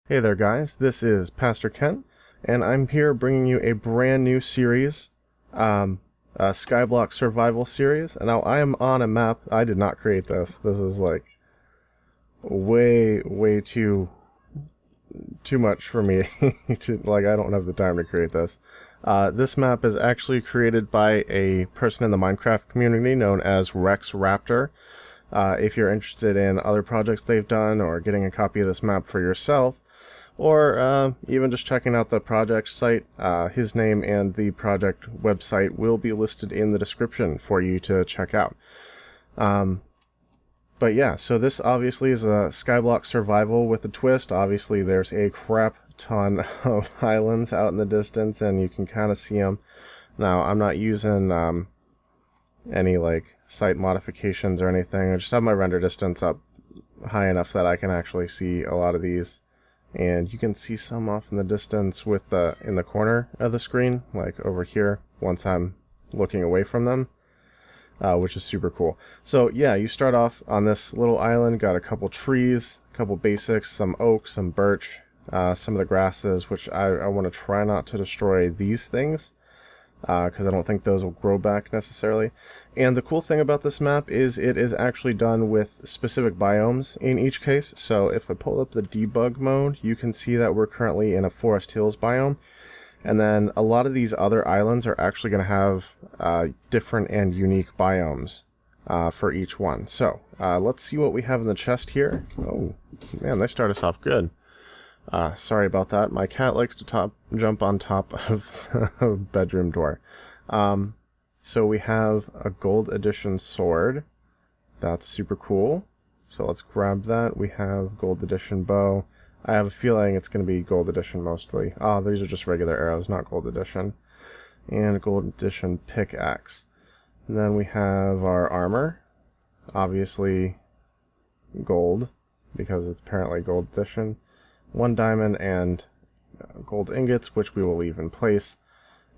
Hey there guys, this is Pastor Kent, and I'm here bringing you a brand new series, a Skyblock survival series. And now I am on a map. I did not create this. This is like way too much for me to, like, I don't have the time to create this. This map is actually created by a person in the Minecraft community known as Rex Raptor. If you're interested in other projects they've done or getting a copy of this map for yourself, or even just checking out the project site, his name and the project website will be listed in the description for you to check out. But yeah, so this obviously is a Skyblock survival with a twist. Obviously there's a crap ton of islands out in the distance and you can kind of see them. Now I'm not using any like site modifications or anything. I just have my render distance up high enough that I can actually see a lot of these. And you can see some off in the distance with in the corner of the screen, like over here, once I'm looking away from them, which is super cool. So yeah, you start off on this little island, got a couple trees, a couple basics, some oak, some birch, some of the grasses, which I want to try not to destroy these things, because I don't think those will grow back necessarily. And the cool thing about this map is it is actually done with specific biomes in each case. So if I pull up the debug mode, you can see that we're currently in a Forest Hills biome. And then a lot of these other islands are actually going to have different and unique biomes for each one. So let's see what we have in the chest here. Oh man, they start us off good. Sorry about that. My cat likes to jump on top of the bedroom door. So we have a gold edition sword. That's super cool. So let's grab that. We have gold edition bow. I have a feeling it's going to be gold edition mostly. Oh, these are just regular arrows, not gold edition. And a gold edition pickaxe. And then we have our armor. Obviously gold, because it's apparently gold edition. 1 diamond and gold ingots, which we will leave in place.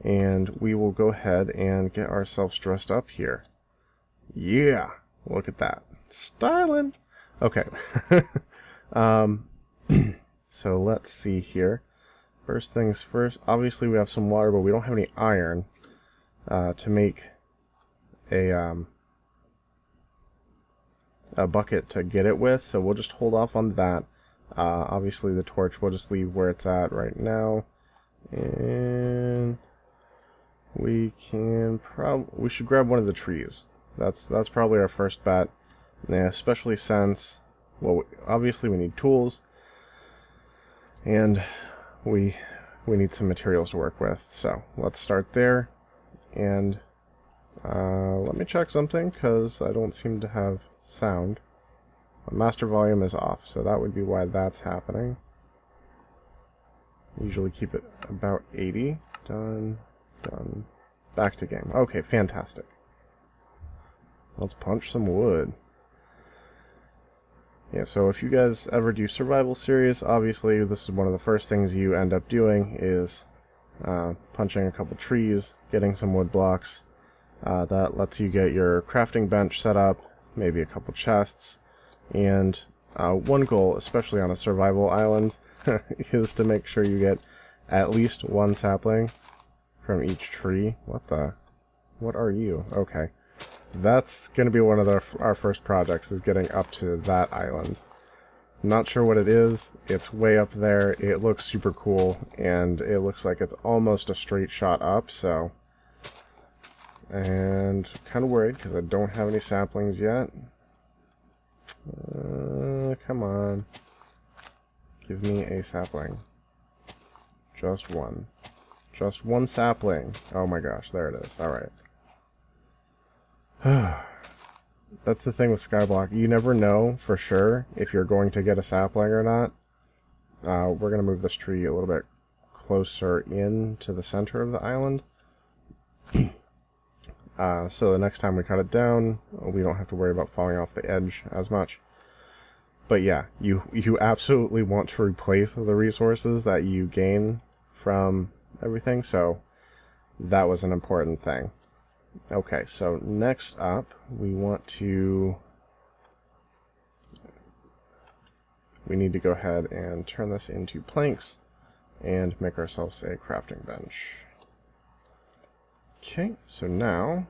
And we will go ahead and get ourselves dressed up here. Yeah! Look at that. Styling! Okay. So let's see here. First things first, obviously we have some water, but we don't have any iron to make a bucket to get it with, so we'll just hold off on that. Obviously the torch we'll just leave where it's at right now. And we should grab one of the trees. That's probably our first bet. Yeah, especially since, well, obviously we need tools, and we need some materials to work with. So let's start there. And let me check something, because I don't seem to have sound. My master volume is off, so that would be why that's happening. Usually keep it about 80. Done. Back to game. Okay, fantastic. Let's punch some wood. Yeah, so if you guys ever do survival series, obviously this is one of the first things you end up doing is punching a couple trees, getting some wood blocks. That lets you get your crafting bench set up, maybe a couple chests, and one goal, especially on a survival island, is to make sure you get at least 1 sapling from each tree. What are you? Okay. That's going to be one of our first projects, is getting up to that island. Not sure what it is. It's way up there. It looks super cool, and it looks like it's almost a straight shot up, so... And kind of worried, because I don't have any saplings yet. Come on. Give me a sapling. Just one. Just 1 sapling. Oh my gosh, there it is. Alright. That's the thing with Skyblock. You never know for sure if you're going to get a sapling or not. We're going to move this tree a little bit closer in to the center of the island. So the next time we cut it down, we don't have to worry about falling off the edge as much. But yeah, you absolutely want to replace the resources that you gain from everything, so that was an important thing. Okay, so next up, we want to we need to go ahead and turn this into planks and make ourselves a crafting bench. Okay, so now,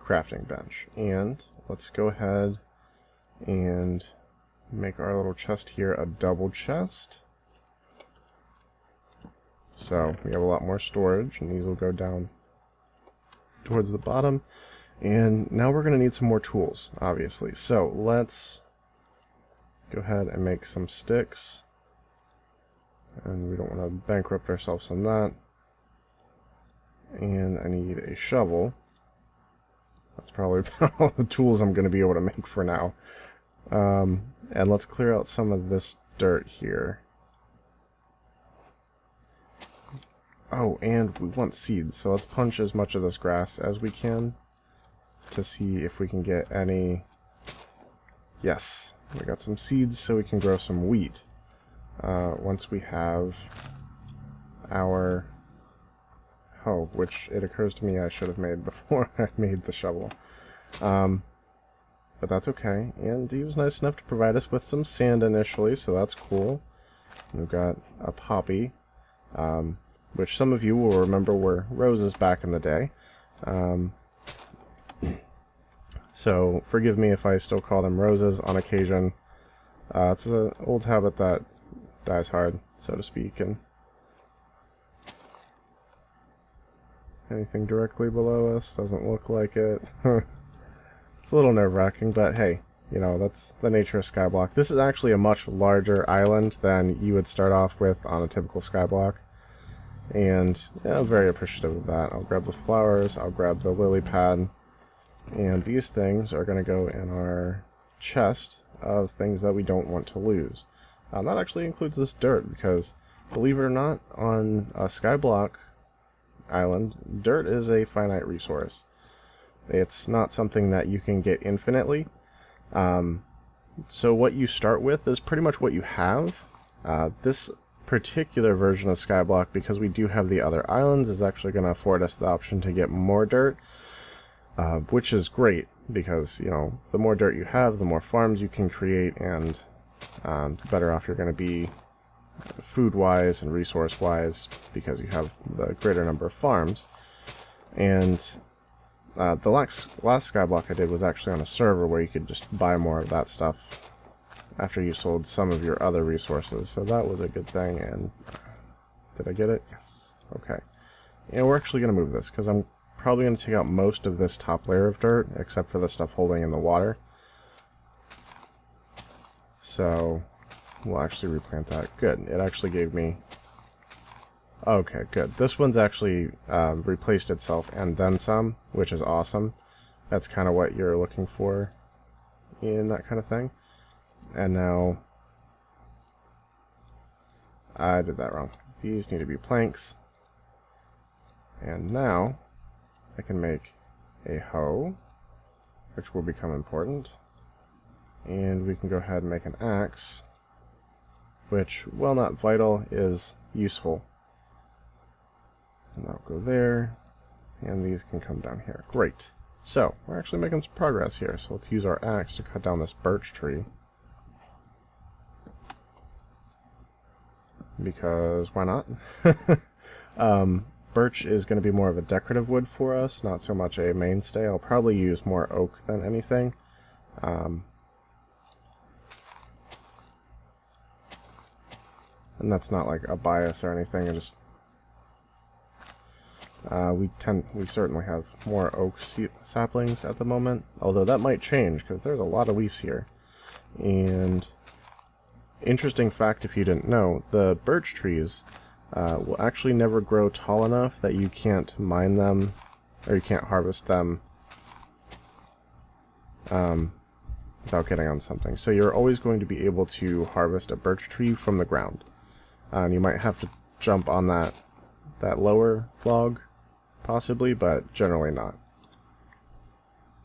crafting bench. And let's go ahead and make our little chest here a double chest. So we have a lot more storage, and these will go down towards the bottom. And now we're going to need some more tools, obviously. So let's go ahead and make some sticks. And we don't want to bankrupt ourselves on that. And I need a shovel. That's probably about all the tools I'm going to be able to make for now. And let's clear out some of this dirt here. Oh, and we want seeds, so let's punch as much of this grass as we can to see if we can get any... Yes, we got some seeds so we can grow some wheat. Once we have our hoe, which it occurs to me I should have made before I made the shovel. But that's okay, and he was nice enough to provide us with some sand initially, so that's cool. We've got a poppy, which some of you will remember were roses back in the day. So forgive me if I still call them roses on occasion. It's an old habit that dies hard, so to speak. And anything directly below us doesn't look like it. It's a little nerve-wracking, but hey, you know, that's the nature of Skyblock. This is actually a much larger island than you would start off with on a typical Skyblock. And yeah, I'm very appreciative of that. I'll grab the flowers, I'll grab the lily pad, and these things are going to go in our chest of things that we don't want to lose. That actually includes this dirt, because believe it or not, on a Skyblock island, dirt is a finite resource. It's not something that you can get infinitely. So what you start with is pretty much what you have. This particular version of Skyblock, because we do have the other islands, is actually going to afford us the option to get more dirt, which is great, because, you know, the more dirt you have, the more farms you can create, and the better off you're going to be food-wise and resource-wise, because you have the greater number of farms. And the last Skyblock I did was actually on a server where you could just buy more of that stuff after you sold some of your other resources, so that was a good thing. And did I get it? Yes. Okay. And we're actually going to move this, because I'm probably going to take out most of this top layer of dirt, except for the stuff holding in the water. So we'll actually replant that. Good. It actually gave me... Okay, good. This one's actually replaced itself and then some, which is awesome. That's kind of what you're looking for in that kind of thing. And now... I did that wrong. These need to be planks. And now I can make a hoe, which will become important. And we can go ahead and make an axe, which, while not vital, is useful. And that'll go there, and these can come down here. Great. So, we're actually making some progress here, so let's use our axe to cut down this birch tree. Because why not? Birch is going to be more of a decorative wood for us, not so much a mainstay. I'll probably use more oak than anything. And that's not like a bias or anything. I just we certainly have more oak saplings at the moment, although that might change because there's a lot of leaves here. And interesting fact, if you didn't know, the birch trees will actually never grow tall enough that you can't mine them, or you can't harvest them without getting on something. So you're always going to be able to harvest a birch tree from the ground. And you might have to jump on that lower log, possibly, but generally not.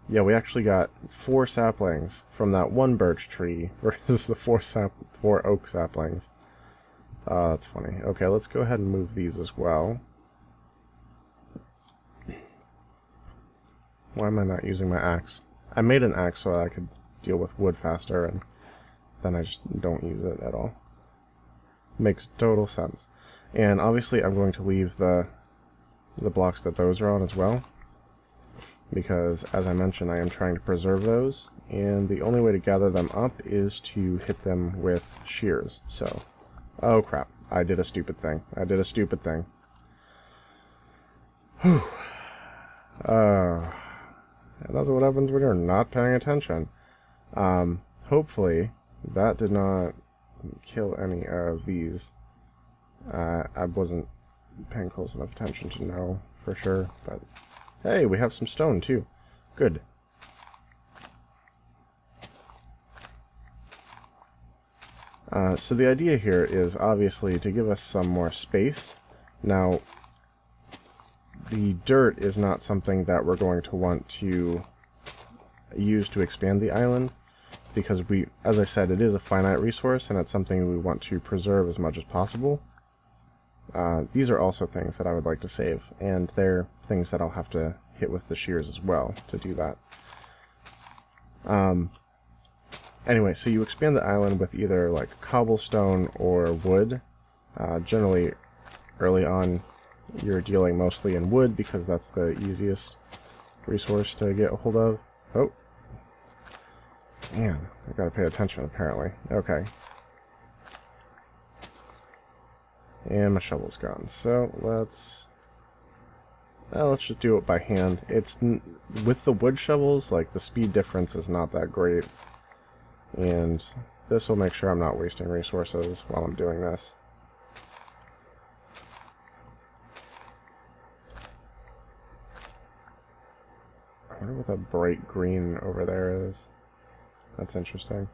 Yeah, we actually got 4 saplings from that one birch tree versus the 4 oak saplings. That's funny. Okay, let's go ahead and move these as well. Why am I not using my axe? I made an axe so that I could deal with wood faster, and then I just don't use it at all. Makes total sense. And obviously I'm going to leave the blocks that those are on as well, because as I mentioned, I am trying to preserve those, and the only way to gather them up is to hit them with shears. So, oh crap, I did a stupid thing. I did a stupid thing. Whew. And that's what happens when you're not paying attention. Hopefully that did not kill any of these. I wasn't paying close enough attention to know for sure, but hey, we have some stone too. Good. So the idea here is obviously to give us some more space. Now, the dirt is not something that we're going to want to use to expand the island, because as I said, it is a finite resource and it's something we want to preserve as much as possible. These are also things that I would like to save, and they're things that I'll have to hit with the shears as well to do that. Anyway, so you expand the island with either like cobblestone or wood. Generally, early on, you're dealing mostly in wood because that's the easiest resource to get a hold of. Oh. Man, I gotta pay attention apparently. Okay. And my shovel's gone. So let's just do it by hand. It's with the wood shovels, like the speed difference is not that great, and this will make sure I'm not wasting resources while I'm doing this. I wonder what that bright green over there is. That's interesting.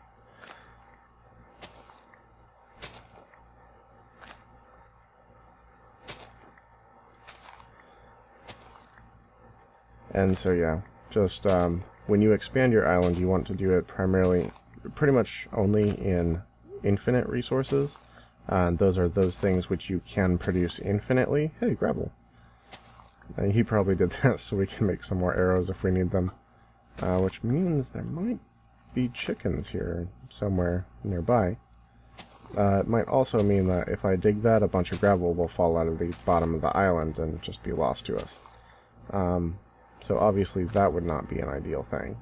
And so yeah, just when you expand your island, you want to do it primarily, pretty much only in infinite resources. Those are those things which you can produce infinitely. Hey, gravel. He probably did that so we can make some more arrows if we need them. Which means there might be chickens here somewhere nearby. It might also mean that if I dig that, a bunch of gravel will fall out of the bottom of the island and just be lost to us. So obviously that would not be an ideal thing.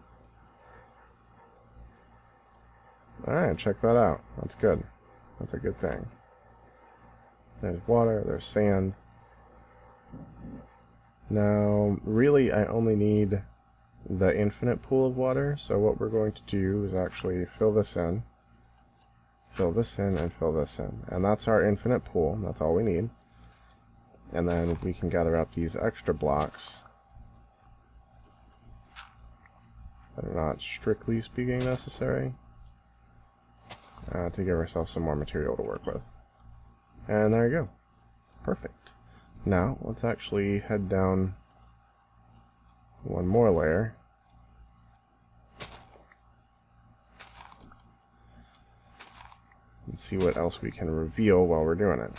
Alright, check that out. That's good. That's a good thing. There's water, there's sand. Now, really, I only need the infinite pool of water, so what we're going to do is actually fill this in, and fill this in. And that's our infinite pool. That's all we need. And then we can gather up these extra blocks that are not strictly speaking necessary, to give ourselves some more material to work with. And there you go. Perfect. Now, let's actually head down one more layer. And see what else we can reveal while we're doing it.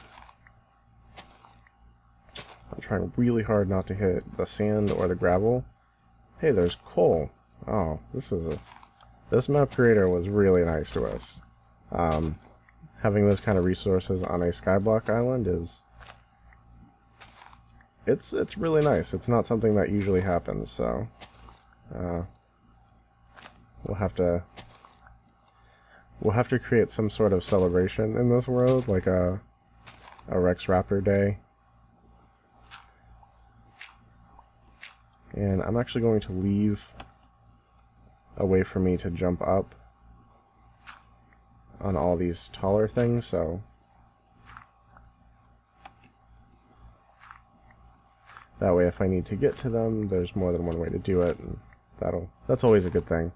I'm trying really hard not to hit the sand or the gravel. Hey, there's coal. Oh, this map creator was really nice to us. Having those kind of resources on a Skyblock island is... It's really nice. It's not something that usually happens, so... We'll have to create some sort of celebration in this world, like a Rex Raptor day. And I'm actually going to leave a way for me to jump up on all these taller things, so that way if I need to get to them, there's more than one way to do it, and that's always a good thing.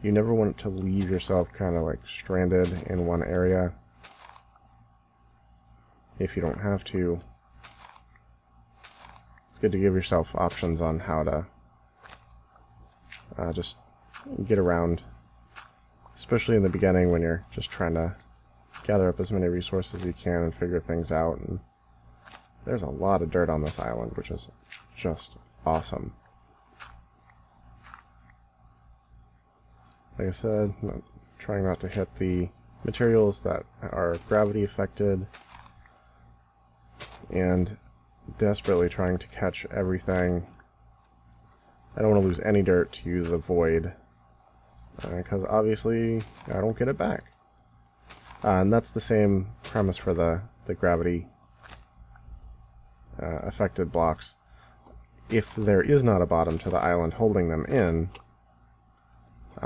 You never want to leave yourself kind of like stranded in one area if you don't have to. It's good to give yourself options on how to just get around, especially in the beginning when you're just trying to gather up as many resources as you can and figure things out. And there's a lot of dirt on this island, which is just awesome. like I said, trying not to hit the materials that are gravity affected, and desperately trying to catch everything. I don't want to lose any dirt to the void, because obviously I don't get it back. And that's the same premise for the gravity affected blocks. If there is not a bottom to the island holding them in,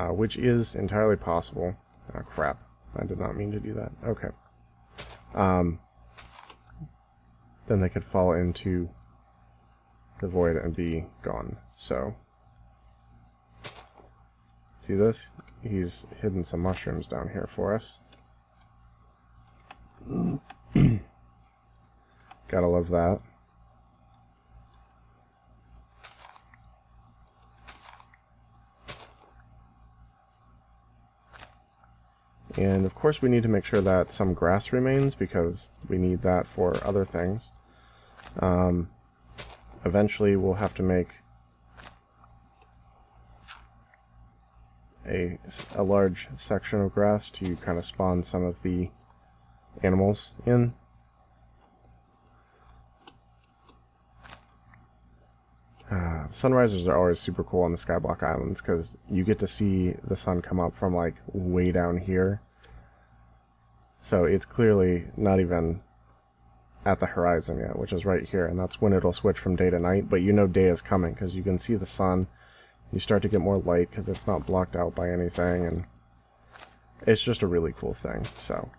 which is entirely possible. Oh, crap. I did not mean to do that. Okay. Then they could fall into the void and be gone. So, see this? He's hidden some mushrooms down here for us. Gotta love that. And of course we need to make sure that some grass remains, because we need that for other things. Eventually we'll have to make a large section of grass to kind of spawn some of the animals in. Sunrises are always super cool on the Skyblock Islands, because you get to see the sun come up from like way down here. So it's clearly not even at the horizon yet, which is right here, and that's when it'll switch from day to night, but you know day is coming because you can see the sun. You start to get more light because it's not blocked out by anything, and it's just a really cool thing. So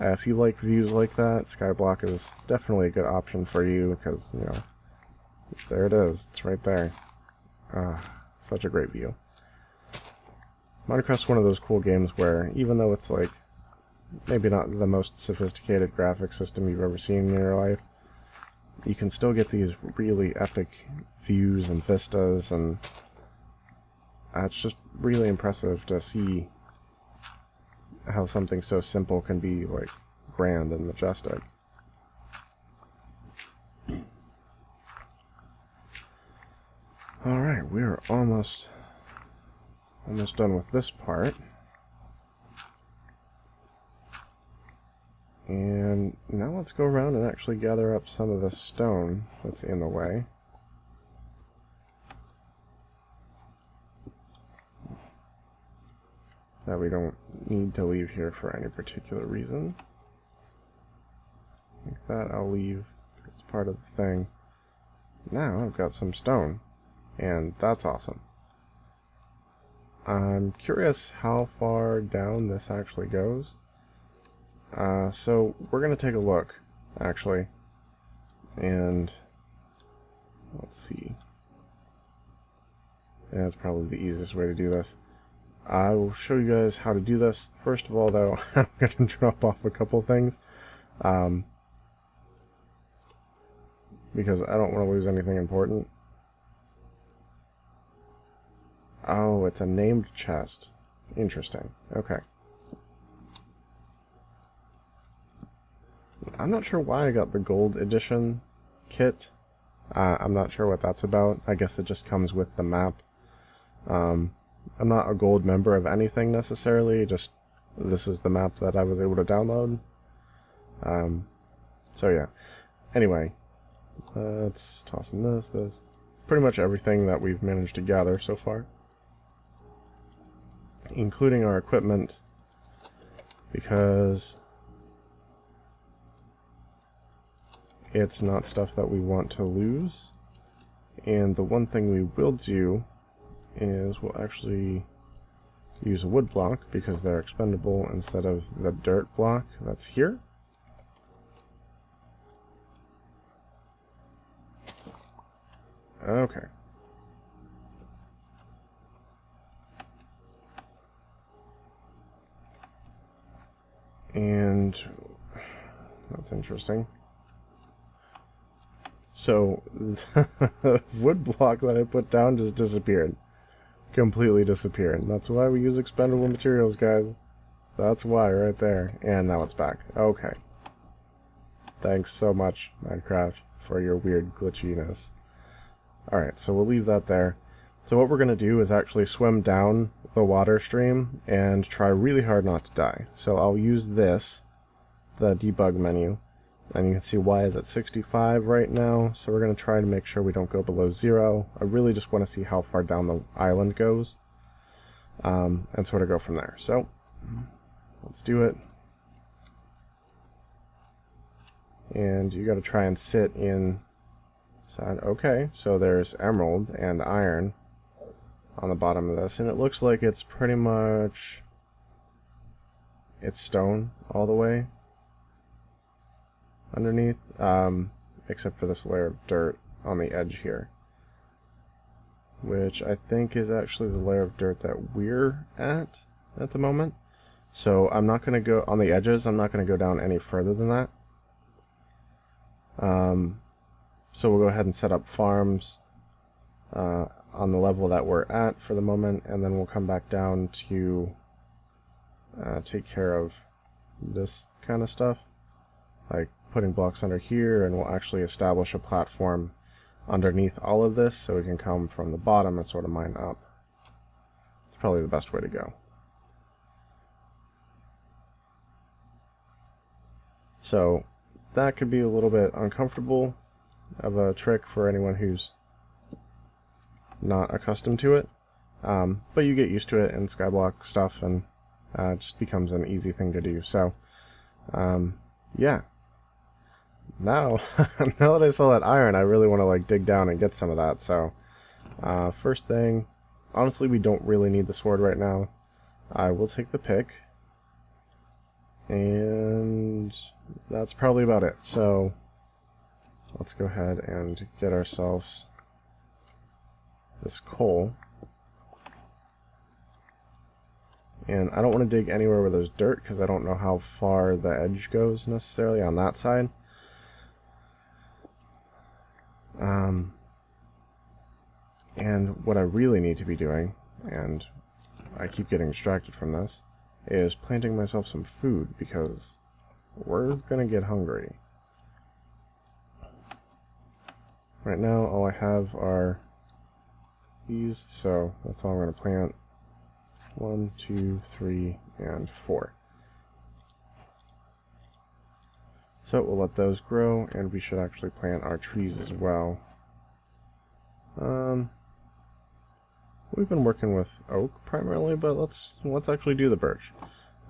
if you like views like that, Skyblock is definitely a good option for you, because, you know, there it is. It's right there. Such a great view. Minecraft's one of those cool games where, even though it's like maybe not the most sophisticated graphic system you've ever seen in your life, you can still get these really epic views and vistas, and it's just really impressive to see how something so simple can be like grand and majestic. Alright, we're almost done with this part. And now let's go around and actually gather up some of the stone that's in the way. That we don't need to leave here for any particular reason. Like that I'll leave. It's part of the thing. Now I've got some stone, and that's awesome. I'm curious how far down this actually goes. So we're going to take a look, actually, and let's see. Yeah, that's probably the easiest way to do this. I will show you guys how to do this. First of all, though, I'm going to drop off a couple things, because I don't want to lose anything important. Oh, it's a named chest. Interesting. Okay. I'm not sure why I got the gold edition kit. I'm not sure what that's about. I guess it just comes with the map. I'm not a gold member of anything necessarily, just this is the map that I was able to download. So yeah. Anyway, let's toss in this. Pretty much everything that we've managed to gather so far, including our equipment, because it's not stuff that we want to lose. And the one thing we will do is we'll actually use a wood block, because they're expendable, instead of the dirt block that's here. Okay. And that's interesting. So, the wood block that I put down just disappeared. Completely disappeared. That's why we use expendable materials, guys. That's why, right there. And now it's back. Okay. Thanks so much, Minecraft, for your weird glitchiness. Alright, so we'll leave that there. So what we're going to do is actually swim down the water stream and try really hard not to die. So I'll use this, the debug menu, and you can see Y is at 65 right now, so we're going to try to make sure we don't go below 0. I really just want to see how far down the island goes, and sort of go from there. So let's do it. And you got to try and sit inside. Okay, so there's emerald and iron on the bottom of this, and it looks like it's pretty much stone all the way underneath, except for this layer of dirt on the edge here, which I think is actually the layer of dirt that we're at the moment. So I'm not going to go on the edges. I'm not going to go down any further than that. So we'll go ahead and set up farms on the level that we're at for the moment, and then we'll come back down to take care of this kind of stuff, like putting blocks under here, and we'll actually establish a platform underneath all of this so we can come from the bottom and sort of mine up. It's probably the best way to go. So that could be a little bit uncomfortable of a trick for anyone who's not accustomed to it, but you get used to it in Skyblock stuff, and it just becomes an easy thing to do. So yeah, now now that I saw that iron, I really want to like dig down and get some of that. So first thing, honestly, we don't really need the sword right now. I will take the pick, and that's probably about it. So let's go ahead and get ourselves this coal. And I don't want to dig anywhere where there's dirt, because I don't know how far the edge goes necessarily on that side. And what I really need to be doing, and I keep getting distracted from this, is planting myself some food, because we're gonna get hungry. Right now all I have are these, so that's all I'm going to plant. 1, 2, 3, and 4. So we'll let those grow, and we should actually plant our trees as well. We've been working with oak primarily, but let's actually do the birch,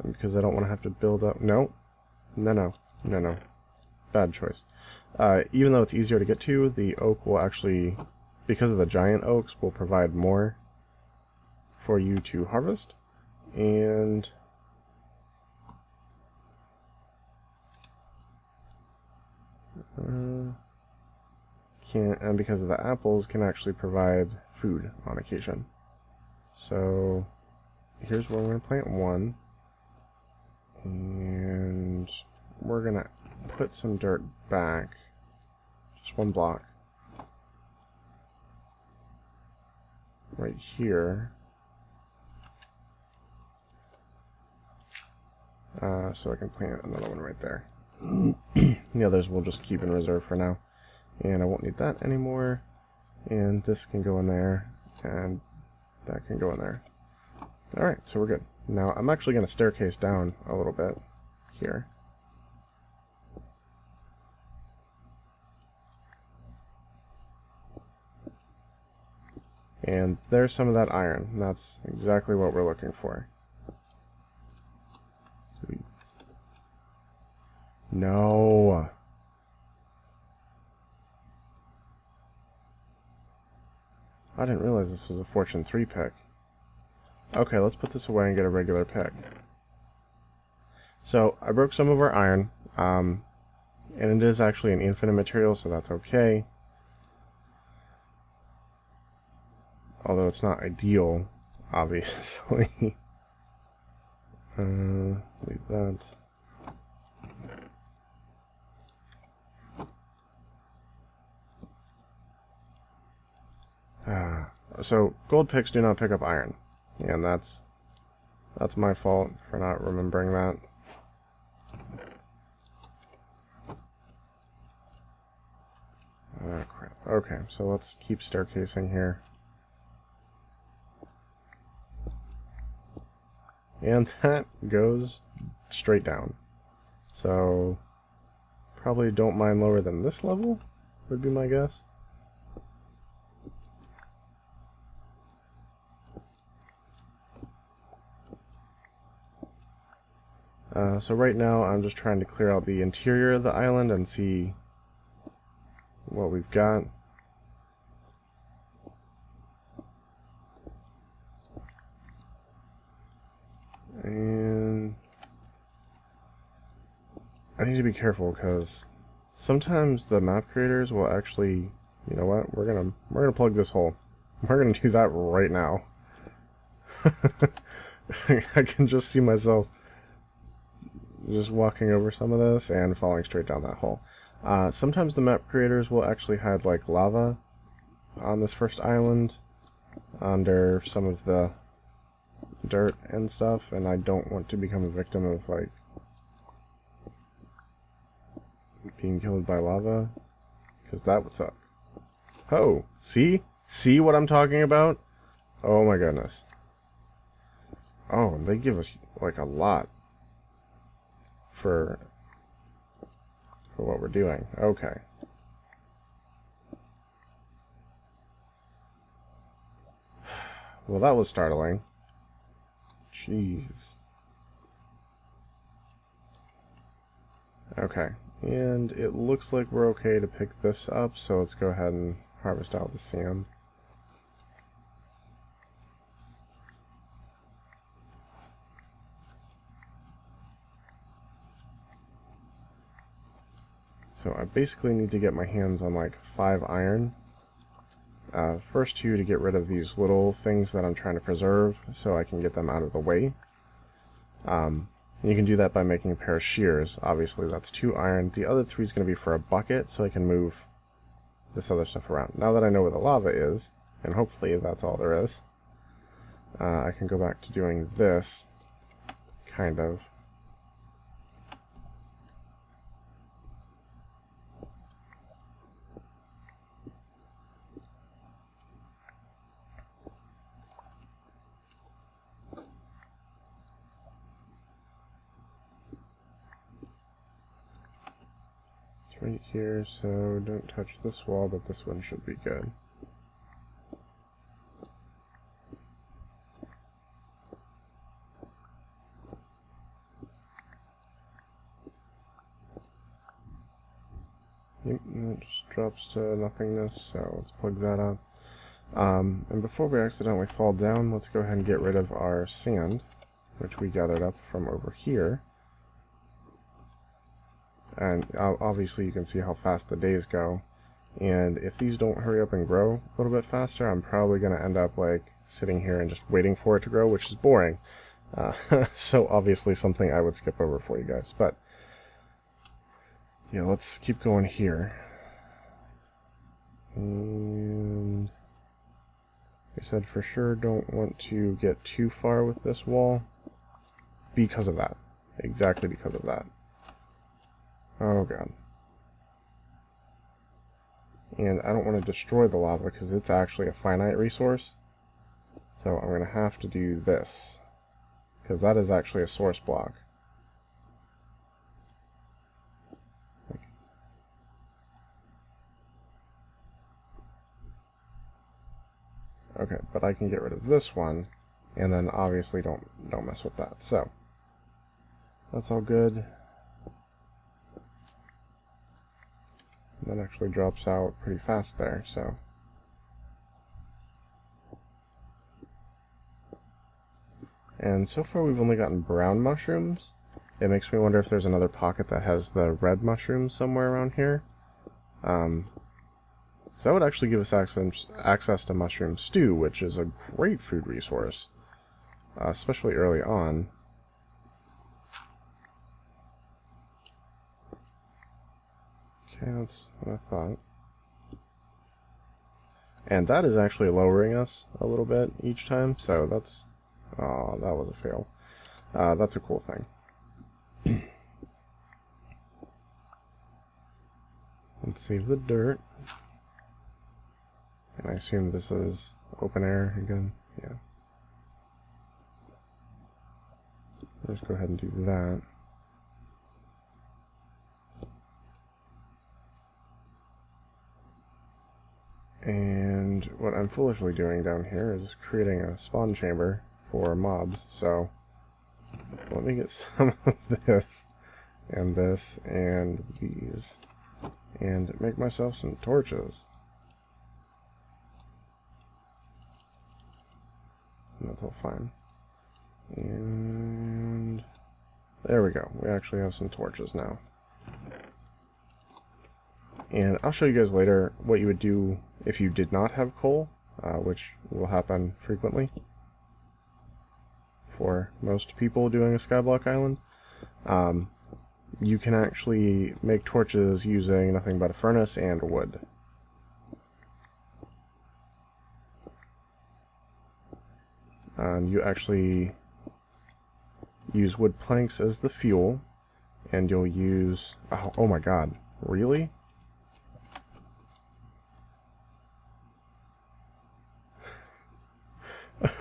because I don't want to have to build up. No, bad choice. Even though it's easier to get to, the oak will actually, because of the giant oaks, will provide more for you to harvest, and and because of the apples, can actually provide food on occasion. So here's where we're going to plant one, and we're going to put some dirt back, just 1 block, right here, so I can plant another one right there. The others we'll just keep in reserve for now, and I won't need that anymore, and this can go in there, and that can go in there. Alright, so we're good. Now I'm actually going to staircase down a little bit here. And there's some of that iron, and that's exactly what we're looking for. No. I didn't realize this was a Fortune 3 pick. Okay, let's put this away and get a regular pick. So, I broke some of our iron, and it is actually an infinite material, so that's okay. Although it's not ideal, obviously. Leave that. So gold picks do not pick up iron, and that's my fault for not remembering that. Crap. Okay, so let's keep staircasing here. And that goes straight down. So probably don't mine lower than this level, would be my guess. So right now I'm just trying to clear out the interior of the island and see what we've got. And I need to be careful because sometimes the map creators will actually, you know what, we're gonna plug this hole. We're gonna do that right now. I can just see myself just walking over some of this and falling straight down that hole. Sometimes the map creators will actually hide like lava on this first island under some of the dirt and stuff, and I don't want to become a victim of like being killed by lava, because that would suck. Oh, see what I'm talking about? Oh my goodness. Oh, and they give us like a lot for what we're doing. Okay. Well, that was startling. Jeez. Okay, and it looks like we're okay to pick this up, so let's go ahead and harvest out the sand. So I basically need to get my hands on like 5 iron. First 2 to get rid of these little things that I'm trying to preserve so I can get them out of the way. You can do that by making a pair of shears. Obviously that's 2 iron. The other 3 is going to be for a bucket so I can move this other stuff around. Now that I know where the lava is, and hopefully that's all there is, I can go back to doing this, kind of. Right here, so don't touch this wall, but this one should be good. Yep, and it just drops to nothingness, so let's plug that up. And before we accidentally fall down, let's go ahead and get rid of our sand, which we gathered up from over here. And obviously you can see how fast the days go, and if these don't hurry up and grow a little bit faster, I'm probably going to end up like sitting here and just waiting for it to grow, which is boring. So obviously something I would skip over for you guys, but yeah, let's keep going here. And I said for sure don't want to get too far with this wall because of that, exactly because of that. Oh god. And I don't want to destroy the lava because it's actually a finite resource. So I'm going to have to do this, because that is actually a source block. Okay, but I can get rid of this one, and then obviously don't mess with that. So that's all good. That actually drops out pretty fast there, so. And so far we've only gotten brown mushrooms. It makes me wonder if there's another pocket that has the red mushrooms somewhere around here. So that would actually give us access to mushroom stew, which is a great food resource, especially early on. Okay, that's what I thought. And that is actually lowering us a little bit each time, so that's... oh, that was a fail. That's a cool thing. Let's save the dirt. And I assume this is open air again. Yeah. Let's go ahead and do that. And what I'm foolishly doing down here is creating a spawn chamber for mobs, so let me get some of this and these and make myself some torches. And that's all fine. And there we go. We actually have some torches now. And I'll show you guys later what you would do if you did not have coal, which will happen frequently for most people doing a Skyblock island. You can actually make torches using nothing but a furnace and wood. You actually use wood planks as the fuel, and you'll use... oh my god, really?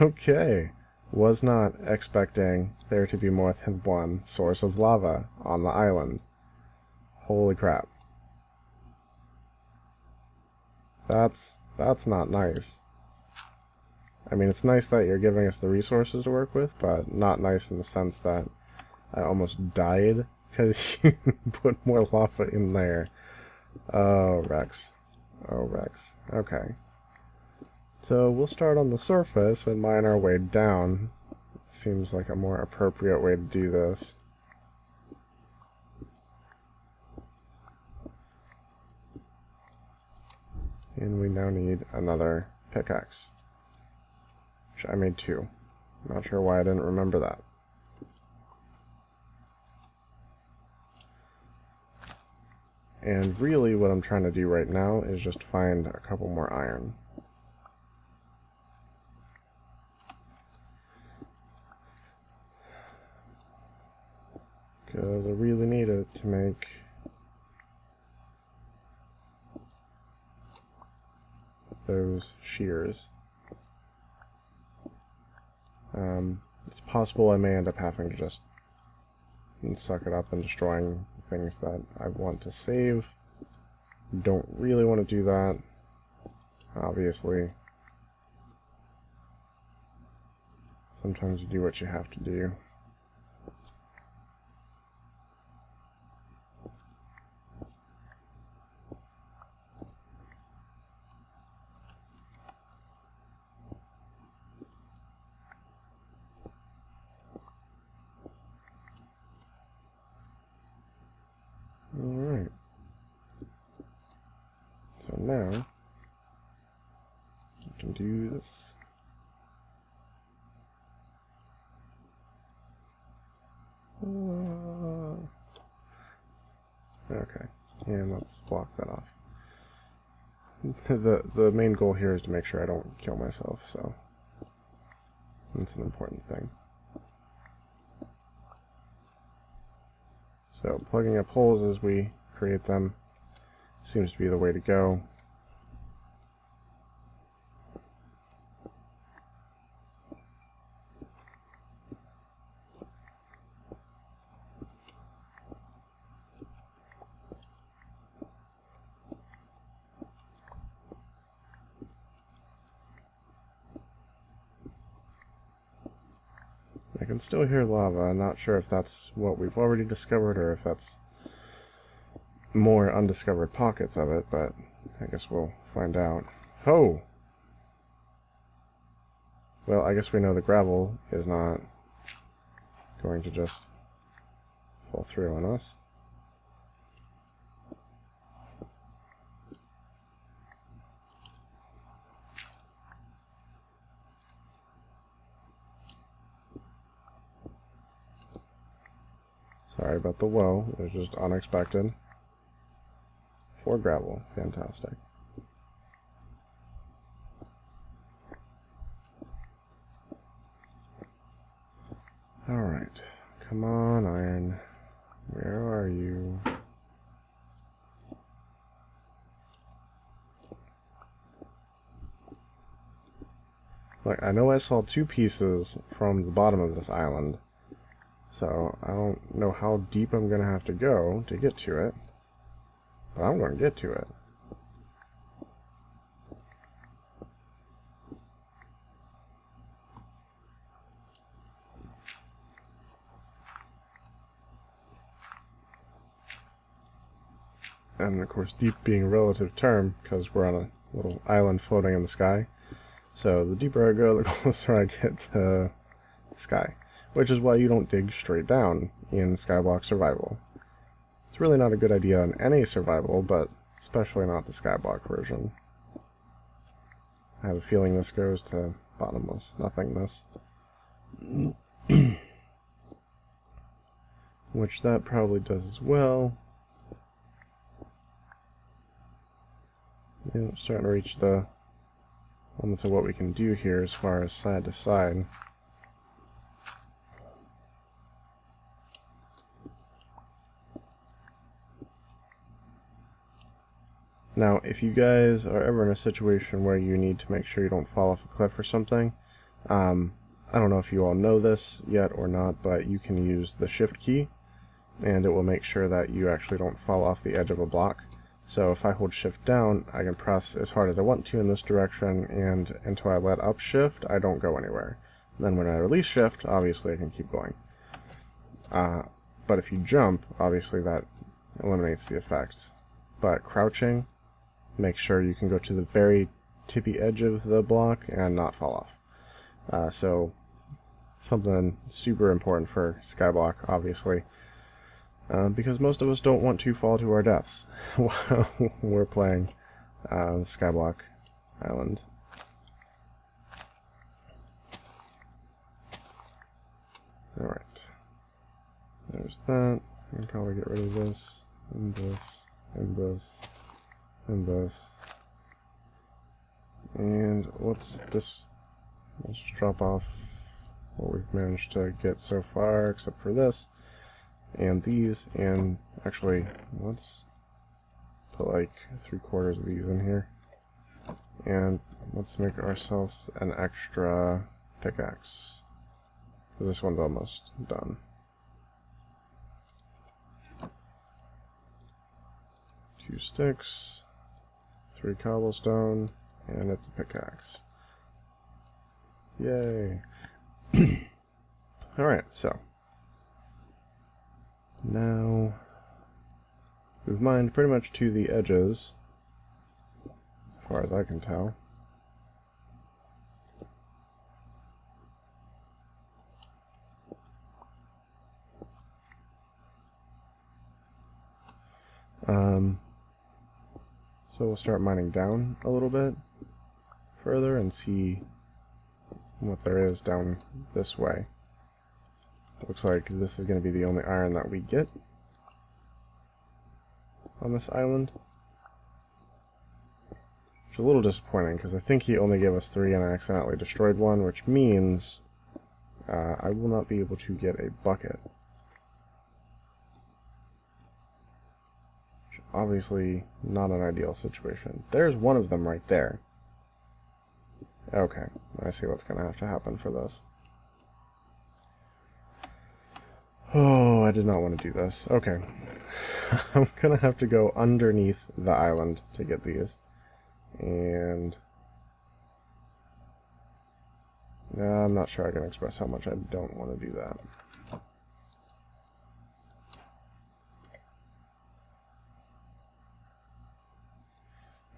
Okay, was not expecting there to be more than one source of lava on the island. Holy crap. That's not nice. I mean, it's nice that you're giving us the resources to work with, but not nice in the sense that I almost died because you put more lava in there. Oh, Rex. Oh, Rex. Okay. So we'll start on the surface and mine our way down. Seems like a more appropriate way to do this. And we now need another pickaxe. Which I made 2. Not sure why I didn't remember that. And really what I'm trying to do right now is just find a couple more iron. Because I really need it to make those shears. It's possible I may end up having to just suck it up and destroying things that I want to save. Don't really want to do that, obviously. Sometimes you do what you have to do. Alright. So now, we can do this. Okay, and let's block that off. The main goal here is to make sure I don't kill myself, so that's an important thing. So plugging up holes as we create them seems to be the way to go. I can still hear lava. I'm not sure if that's what we've already discovered or if that's more undiscovered pockets of it, but I guess we'll find out. Oh! Well, I guess we know the gravel is not going to just fall through on us. Sorry about the woe, it was just unexpected. 4 gravel, fantastic. Alright, come on iron, where are you? Like, I know I saw 2 pieces from the bottom of this island, So I don't know how deep I'm going to have to go to get to it, but I'm going to get to it. And of course, deep being a relative term, because we're on a little island floating in the sky. So the deeper I go, the closer I get to the sky. Which is why you don't dig straight down in Skyblock Survival. It's really not a good idea in any survival, but especially not the Skyblock version. I have a feeling this goes to bottomless nothingness. Which that probably does as well. Yeah, starting to reach the limits of what we can do here as far as side to side. Now, if you guys are ever in a situation where you need to make sure you don't fall off a cliff or something, I don't know if you all know this yet or not, but you can use the shift key, and it will make sure that you actually don't fall off the edge of a block. So if I hold shift down, I can press as hard as I want to in this direction, and until I let up shift, I don't go anywhere. Then when I release shift, obviously I can keep going. But if you jump, obviously that eliminates the effects. But crouching, make sure you can go to the very tippy edge of the block and not fall off. So something super important for Skyblock, obviously. Because most of us don't want to fall to our deaths while we're playing Skyblock Island. Alright. There's that. I can probably get rid of this, and this, and this, and this. And let's just drop off what we've managed to get so far, except for this. And these, and actually, let's put like 3/4 of these in here. And let's make ourselves an extra pickaxe. This one's almost done. 2 sticks, 3 cobblestone, and it's a pickaxe. Yay! Alright, so now we've mined pretty much to the edges, as far as I can tell. So we'll start mining down a little bit further and see what there is down this way. Looks like this is going to be the only iron that we get on this island. Which is a little disappointing, because I think he only gave us 3 and I accidentally destroyed one, which means I will not be able to get a bucket. Which obviously not an ideal situation. There's one of them right there. Okay, I see what's going to have to happen for this. Oh, I did not want to do this. Okay. I'm going to have to go underneath the island to get these. And I'm not sure I can express how much I don't want to do that.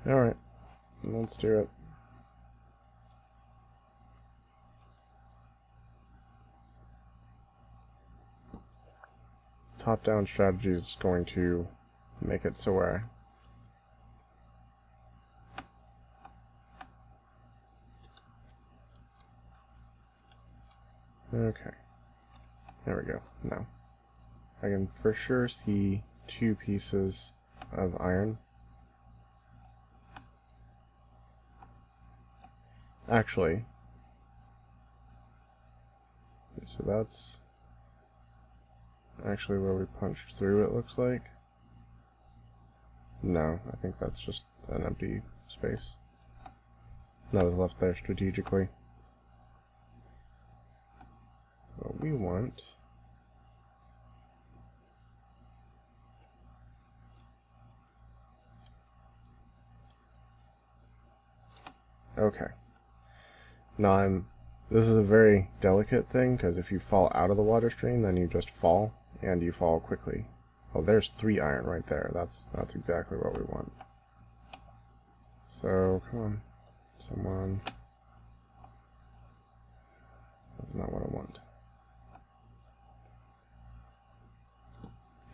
Alright, let's do it. Top-down strategy is going to make it so where okay, there we go. Now I can for sure see 2 pieces of iron. Actually, so that's actually where we punched through, it looks like. No, I think that's just an empty space that was left there strategically. What we want Okay. Now this is a very delicate thing, because if you fall out of the water stream, then you just fall, and you fall quickly. Oh, there's 3 iron right there. That's exactly what we want. So, come on. Someone. That's not what I want.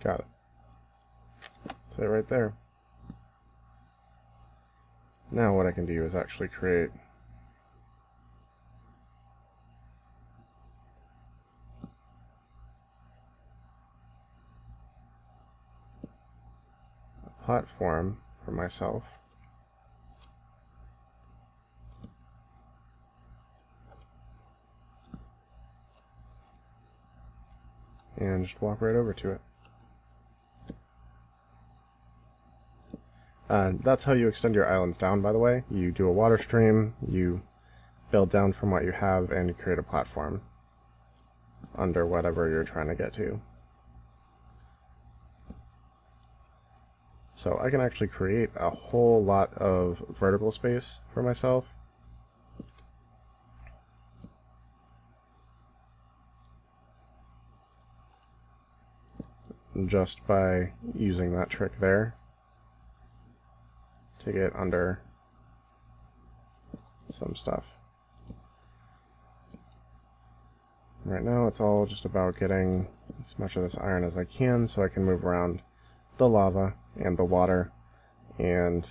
Got it. That's it right there. Now what I can do is actually create a platform for myself. And just walk right over to it. That's how you extend your islands down, by the way. You do a water stream, you build down from what you have, and you create a platform under whatever you're trying to get to. So I can actually create a whole lot of vertical space for myself. Just by using that trick there to get under some stuff. Right now it's all just about getting as much of this iron as I can so I can move around the lava and the water and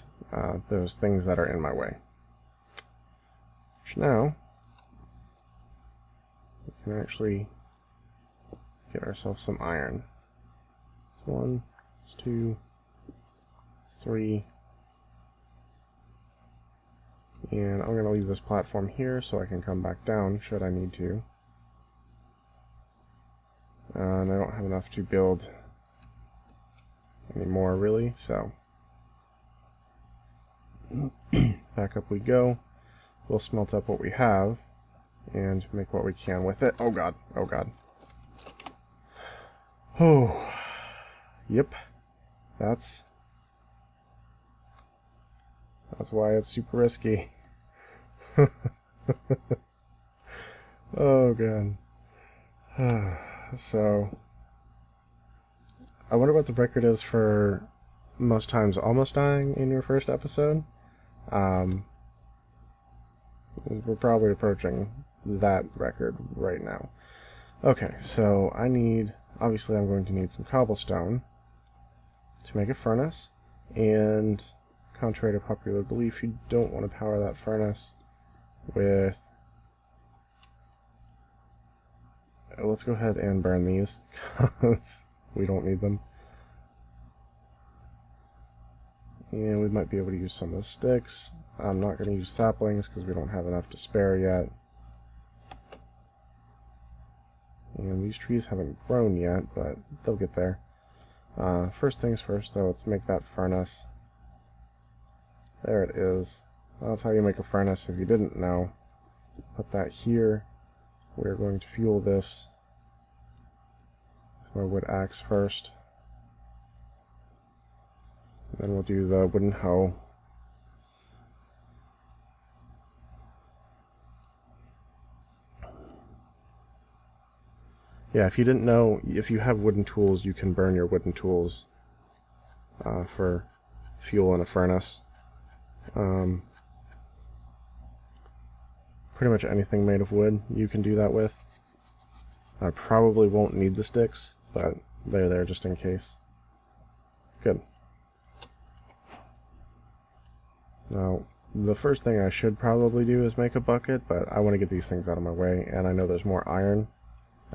those things that are in my way. Which now we can actually get ourselves some iron. 1, 2, 3, and I'm going to leave this platform here so I can come back down should I need to. And I don't have enough to build any more really, so back up we go. We'll smelt up what we have and make what we can with it. Oh god, oh god. Oh. Yep, that's why it's super risky. Oh god. So I wonder what the record is for most times almost dying in your first episode. We're probably approaching that record right now. Okay, so obviously I'm going to need some cobblestone to make a furnace, and contrary to popular belief, you don't want to power that furnace with... Let's go ahead and burn these, because we don't need them. And we might be able to use some of the sticks. I'm not going to use saplings, because we don't have enough to spare yet. And these trees haven't grown yet, but they'll get there. First things first, though, let's make that furnace. There it is. That's how you make a furnace if you didn't know. Put that here. We're going to fuel this with our wood axe first. And then we'll do the wooden hoe. Yeah, if you didn't know, if you have wooden tools, you can burn your wooden tools for fuel in a furnace. Pretty much anything made of wood you can do that with. I probably won't need the sticks, but they're there just in case. Good. Now, the first thing I should probably do is make a bucket, but I want to get these things out of my way, and I know there's more iron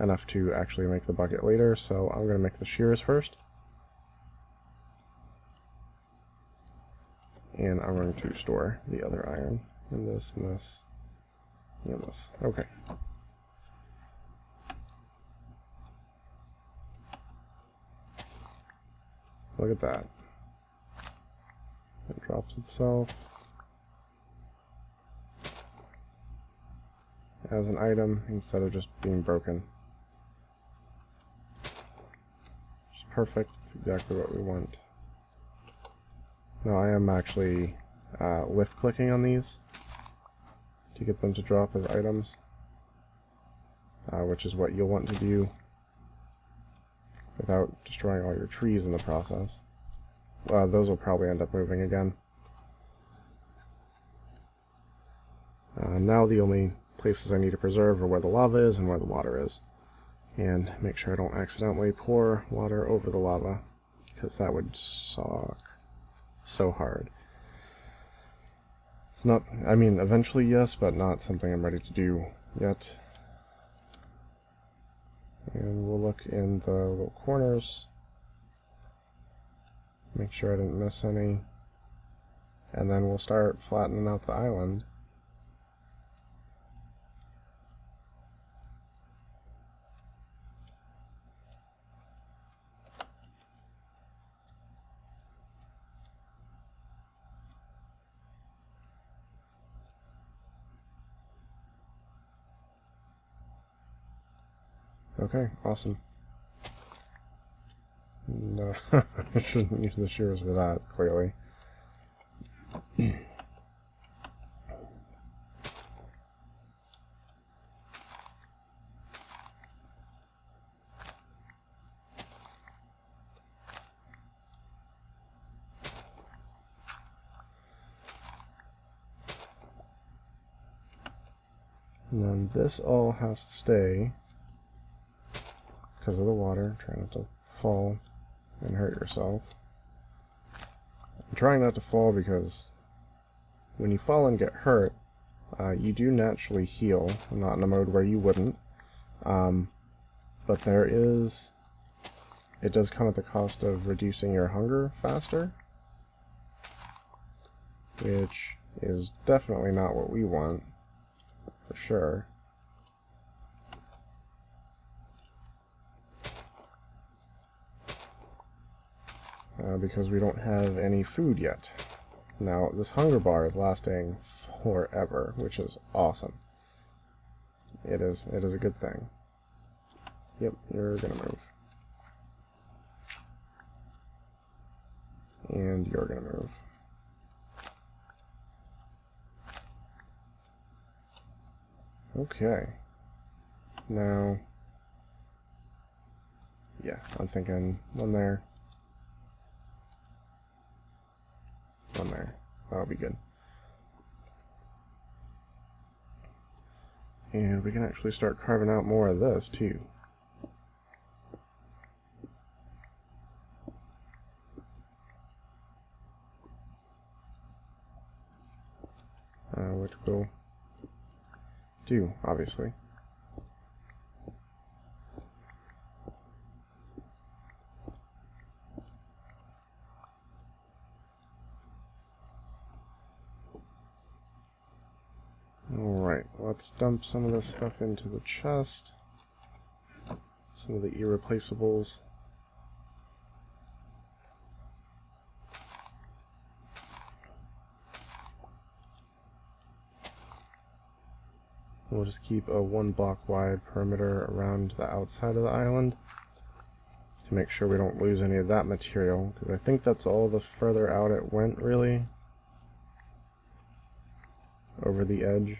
enough to actually make the bucket later, so I'm going to make the shears first. And I'm going to store the other iron in this, and this, and this. Okay. Look at that. It drops itself as an item instead of just being broken. It's perfect. It's exactly what we want. Now I am actually lift clicking on these to get them to drop as items, which is what you'll want to do without destroying all your trees in the process. Those will probably end up moving again. Now the only places I need to preserve are where the lava is and where the water is. And make sure I don't accidentally pour water over the lava, because that would suck so hard. It's not, I mean, eventually yes, but not something I'm ready to do yet. And we'll look in the little corners, make sure I didn't miss any, and then we'll start flattening out the island. Okay, awesome. No, I shouldn't use the shears for that, clearly. And then this all has to stay because of the water. Try not to fall and hurt yourself. I'm trying not to fall because when you fall and get hurt, you do naturally heal. I'm not in a mode where you wouldn't. But it does come at the cost of reducing your hunger faster, which is definitely not what we want, for sure. Because we don't have any food yet. Now, this hunger bar is lasting forever, which is awesome. It is a good thing. Yep, you're gonna move. And you're gonna move. Okay. Now, yeah, I'm thinking one there. One there. That'll be good. And we can actually start carving out more of this, too. Which we'll do, obviously. Alright, let's dump some of this stuff into the chest. Some of the irreplaceables. We'll just keep a 1 block wide perimeter around the outside of the island to make sure we don't lose any of that material, because I think that's all the further out it went, really, over the edge.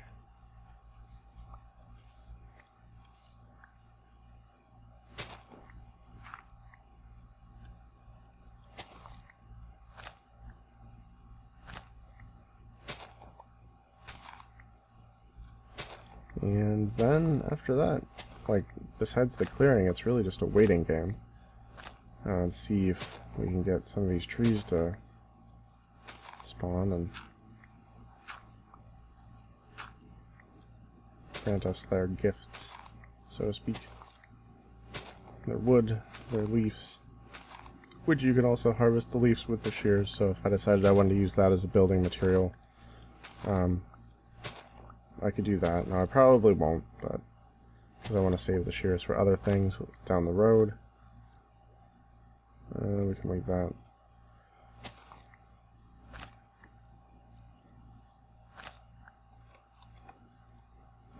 And then, after that, like, besides the clearing, it's really just a waiting game. To see if we can get some of these trees to spawn and grant us their gifts, so to speak. Their wood, their leaves, which you can also harvest the leaves with the shears, so if I decided I wanted to use that as a building material, I could do that. Now I probably won't, but because I want to save the shears for other things down the road. We can leave that.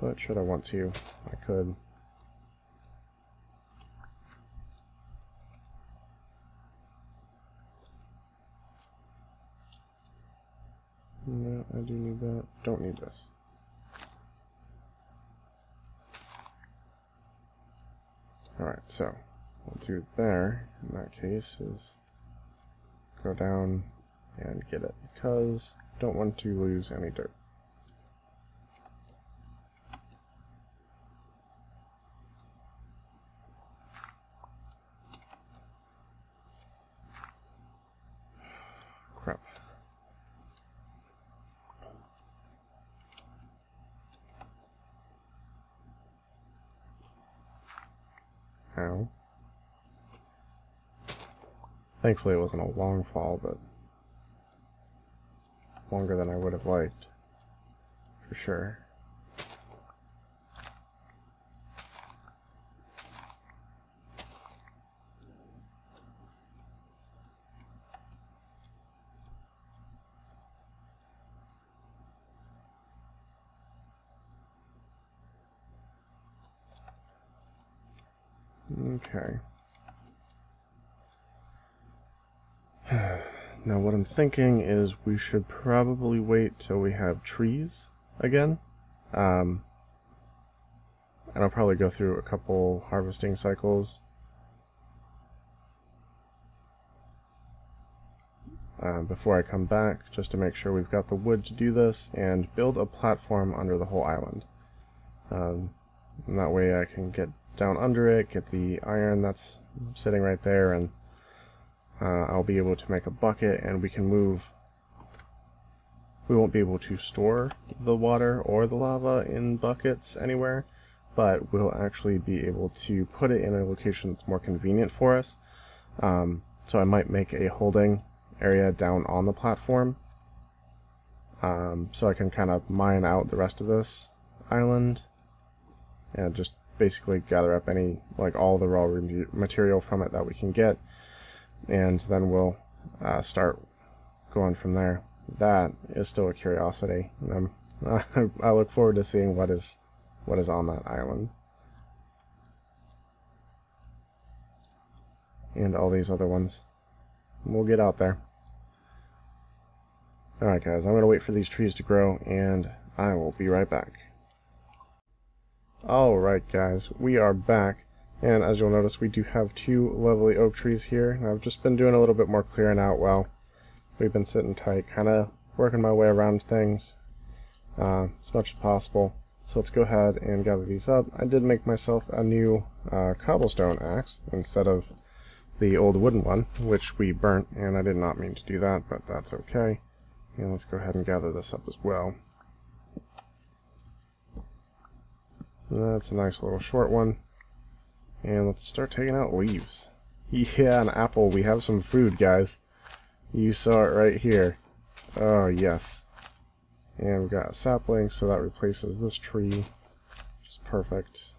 But should I want to, I could. No, I do need that. Don't need this. Alright, so what we'll do there, in that case, is go down and get it, because I don't want to lose any dirt. Crap. Ow. Thankfully it wasn't a long fall, but longer than I would have liked, for sure. Okay. Now what I'm thinking is we should probably wait till we have trees again. And I'll probably go through a couple harvesting cycles. Before I come back, just to make sure we've got the wood to do this, and build a platform under the whole island. And that way I can get down under it, get the iron that's sitting right there, and I'll be able to make a bucket, and we can move. We won't be able to store the water or the lava in buckets anywhere, but we'll actually be able to put it in a location that's more convenient for us. So I might make a holding area down on the platform, so I can kind of mine out the rest of this island and just basically gather up any, like, all the raw material from it that we can get, and then we'll start going from there. That is still a curiosity, and I look forward to seeing what is on that island, and all these other ones. We'll get out there. Alright guys, I'm going to wait for these trees to grow, and I will be right back. Alright guys, we are back, and as you'll notice we do have two lovely oak trees here, and I've just been doing a little bit more clearing out while we've been sitting tight, kind of working my way around things as much as possible. So let's go ahead and gather these up. I did make myself a new cobblestone axe instead of the old wooden one, which we burnt, and I did not mean to do that, but that's okay. And let's go ahead and gather this up as well. That's a nice little short one. And let's start taking out leaves. Yeah, an apple. We have some food, guys. You saw it right here. Oh, yes. And we've got a sapling, so that replaces this tree, which is perfect.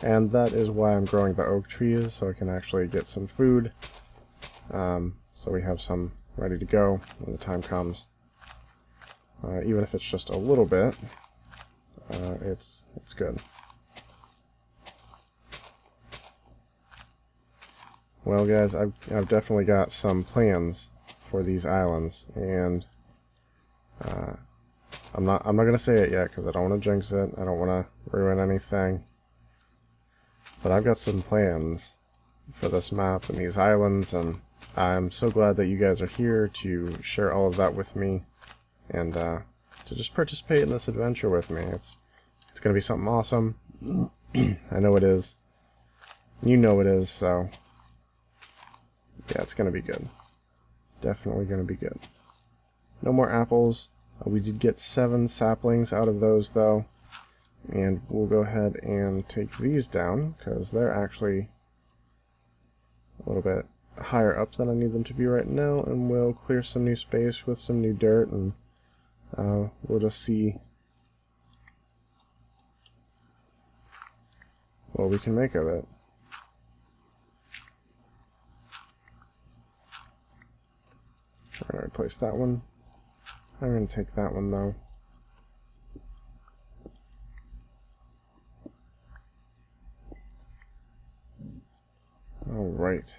And that is why I'm growing the oak trees, so I can actually get some food. So we have some ready to go when the time comes. Even if it's just a little bit, it's good. Well, guys, I've definitely got some plans for these islands, and I'm not gonna say it yet because I don't want to jinx it. I don't want to ruin anything. But I've got some plans for this map and these islands, and I'm so glad that you guys are here to share all of that with me, and to just participate in this adventure with me. It's gonna be something awesome. I know it is. You know it is, so yeah, it's gonna be good. It's definitely gonna be good. No more apples. We did get 7 saplings out of those, though. And we'll go ahead and take these down, because they're actually a little bit higher up than I need them to be right now. And we'll clear some new space with some new dirt, and we'll just see what we can make of it. We're going to replace that one. I'm going to take that one, though. Alright.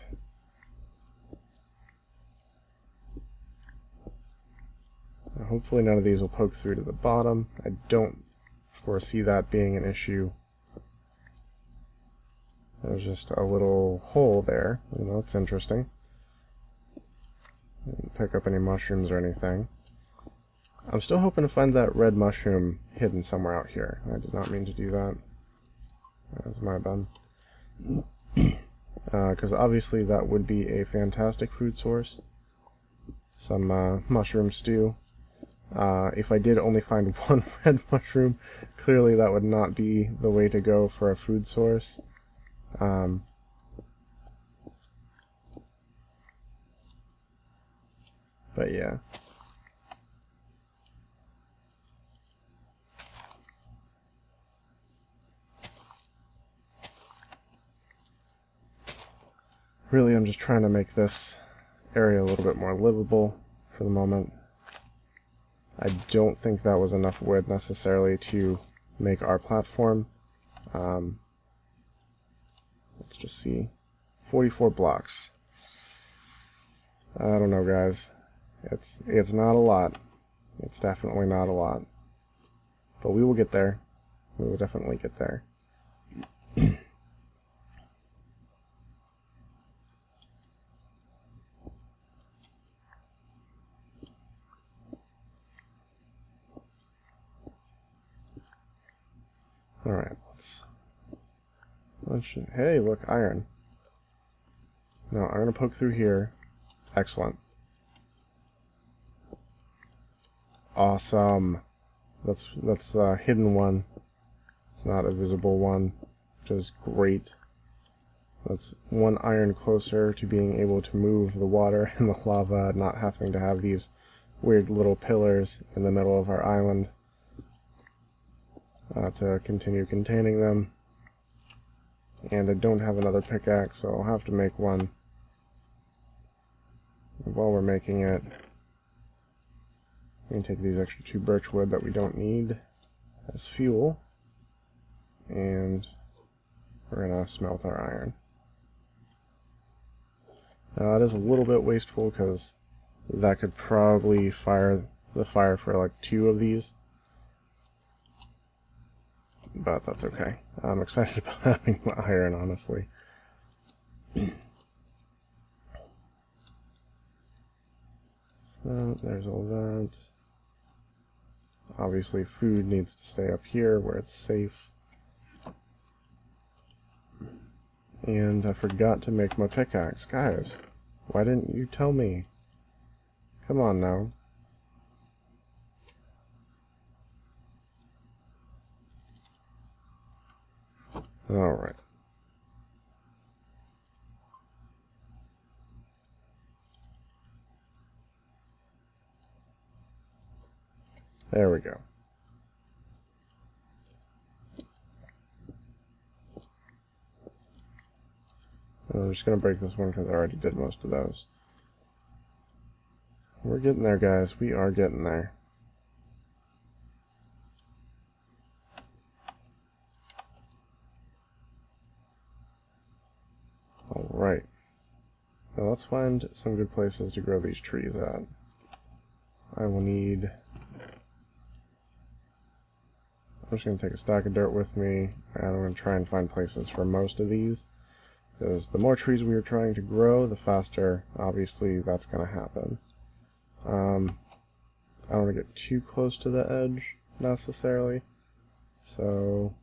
Hopefully none of these will poke through to the bottom. I don't foresee that being an issue. There's just a little hole there. You know, it's interesting. Didn't pick up any mushrooms or anything. I'm still hoping to find that red mushroom hidden somewhere out here. I did not mean to do that. That's my bad. Because obviously that would be a fantastic food source. Some mushroom stew. If I did only find one red mushroom, clearly that would not be the way to go for a food source. But yeah. Really, I'm just trying to make this area a little bit more livable for the moment. I don't think that was enough wood necessarily to make our platform. Let's just see. 44 blocks. I don't know, guys. It's not a lot. It's definitely not a lot. But we will get there. We will definitely get there. Alright, hey, look, iron. No, I'm gonna poke through here. Excellent. Awesome. That's a hidden one. It's not a visible one, which is great. That's one iron closer to being able to move the water and the lava, not having to have these weird little pillars in the middle of our island to continue containing them. And I don't have another pickaxe, so I'll have to make one. While we're making it, we can take these extra 2 birch wood that we don't need as fuel, and we're going to smelt our iron. Now that is a little bit wasteful because that could probably fire the fire for like 2 of these. But that's okay. I'm excited about having the iron, honestly. So there's all that. Obviously food needs to stay up here where it's safe. And I forgot to make my pickaxe. Guys, why didn't you tell me? Come on now. Alright. There we go. I'm just going to break this one because I already did most of those. We're getting there, guys. We are getting there. Alright. Now let's find some good places to grow these trees at. I will need... I'm just going to take a stack of dirt with me, and I'm going to try and find places for most of these. Because the more trees we are trying to grow, the faster, obviously, that's going to happen. I don't want to get too close to the edge, necessarily. So...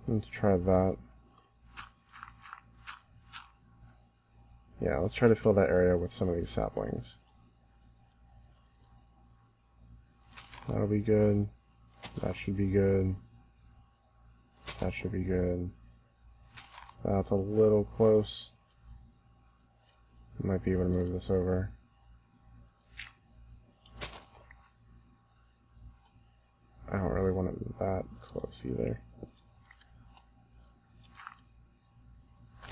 let's try that. Yeah, let's try to fill that area with some of these saplings. That'll be good. That should be good. That should be good. That's a little close. Might be able to move this over. I don't really want it that close either.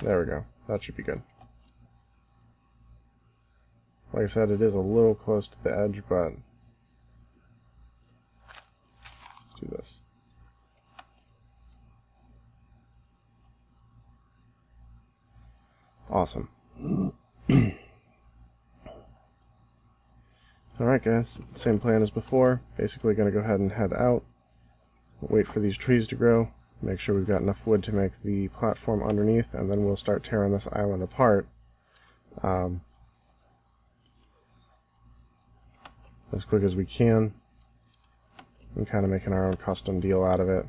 There we go. That should be good. Like I said, it is a little close to the edge, but let's do this. Awesome. Alright guys, same plan as before. Basically going to go ahead and head out, wait for these trees to grow, make sure we've got enough wood to make the platform underneath, and then we'll start tearing this island apart. As quick as we can, and kind of making our own custom deal out of it.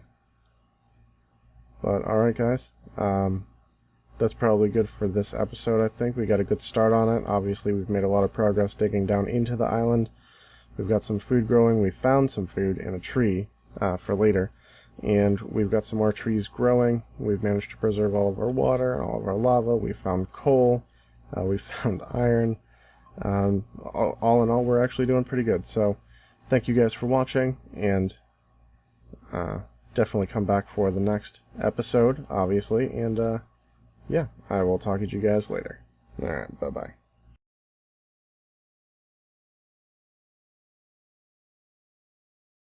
But alright guys, that's probably good for this episode. I think we got a good start on it. Obviously we've made a lot of progress digging down into the island. We've got some food growing. We found some food in a tree for later, and we've got some more trees growing. We've managed to preserve all of our water and all of our lava. We found coal. We found iron. All in all, we're actually doing pretty good. So thank you guys for watching, and definitely come back for the next episode, obviously, and yeah, I will talk to you guys later. Alright, bye-bye.